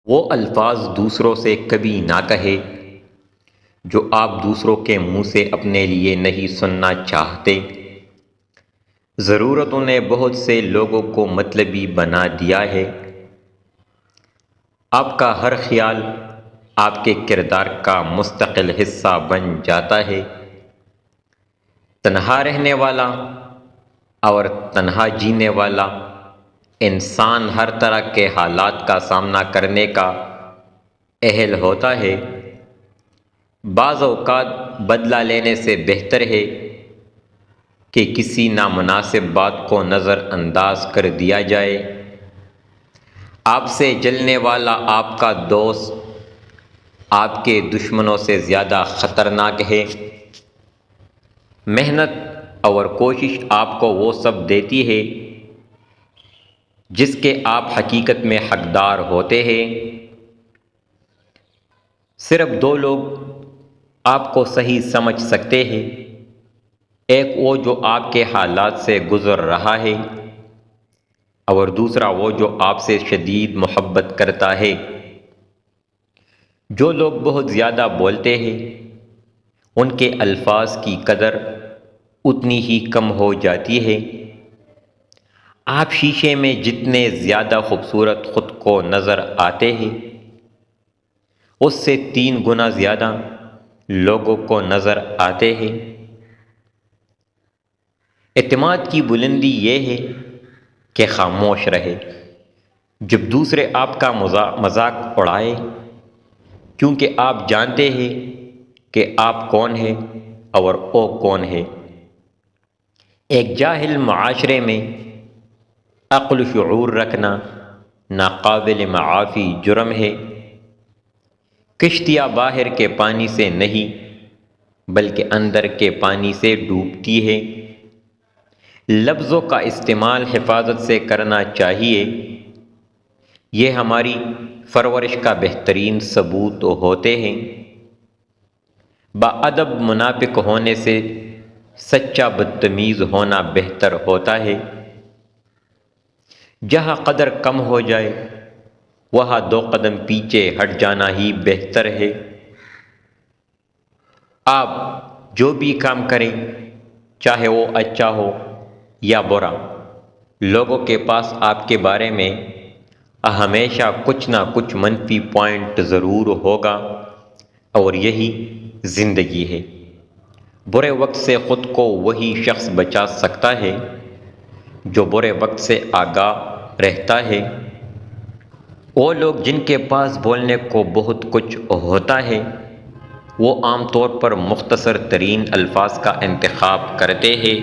وہ الفاظ دوسروں سے کبھی نہ کہے جو آپ دوسروں کے منہ سے اپنے لیے نہیں سننا چاہتے۔ ضرورتوں نے بہت سے لوگوں کو مطلبی بنا دیا ہے۔ آپ کا ہر خیال آپ کے کردار کا مستقل حصہ بن جاتا ہے۔ تنہا رہنے والا اور تنہا جینے والا انسان ہر طرح کے حالات کا سامنا کرنے کا اہل ہوتا ہے۔ بعض اوقات بدلہ لینے سے بہتر ہے کہ کسی نامناسب بات کو نظر انداز کر دیا جائے۔ آپ سے جلنے والا آپ کا دوست آپ کے دشمنوں سے زیادہ خطرناک ہے۔ محنت اور کوشش آپ کو وہ سب دیتی ہے جس کے آپ حقیقت میں حقدار ہوتے ہیں۔ صرف دو لوگ آپ کو صحیح سمجھ سکتے ہیں، ایک وہ جو آپ کے حالات سے گزر رہا ہے اور دوسرا وہ جو آپ سے شدید محبت کرتا ہے۔ جو لوگ بہت زیادہ بولتے ہیں ان کے الفاظ کی قدر اتنی ہی کم ہو جاتی ہے۔ آپ شیشے میں جتنے زیادہ خوبصورت خود کو نظر آتے ہیں اس سے 3 گنا زیادہ لوگوں کو نظر آتے ہیں۔ اعتماد کی بلندی یہ ہے کہ خاموش رہے جب دوسرے آپ کا مذاق اڑائے، کیونکہ آپ جانتے ہیں کہ آپ کون ہیں اور وہ کون ہے۔ ایک جاہل معاشرے میں عقل و شعور رکھنا ناقابل معافی جرم ہے۔ کشتیاں باہر کے پانی سے نہیں بلکہ اندر کے پانی سے ڈوبتی ہے۔ لفظوں کا استعمال حفاظت سے کرنا چاہیے، یہ ہماری پرورش کا بہترین ثبوت ہوتے ہیں۔ باادب منافق ہونے سے سچا بدتمیز ہونا بہتر ہوتا ہے۔ جہاں قدر کم ہو جائے وہاں 2 قدم پیچھے ہٹ جانا ہی بہتر ہے۔ آپ جو بھی کام کریں چاہے وہ اچھا ہو یا برا، لوگوں کے پاس آپ کے بارے میں ہمیشہ کچھ نہ کچھ منفی پوائنٹ ضرور ہوگا، اور یہی زندگی ہے۔ برے وقت سے خود کو وہی شخص بچا سکتا ہے جو برے وقت سے آگاہ رہتا ہے۔ وہ لوگ جن کے پاس بولنے کو بہت کچھ ہوتا ہے وہ عام طور پر مختصر ترین الفاظ کا انتخاب کرتے ہیں۔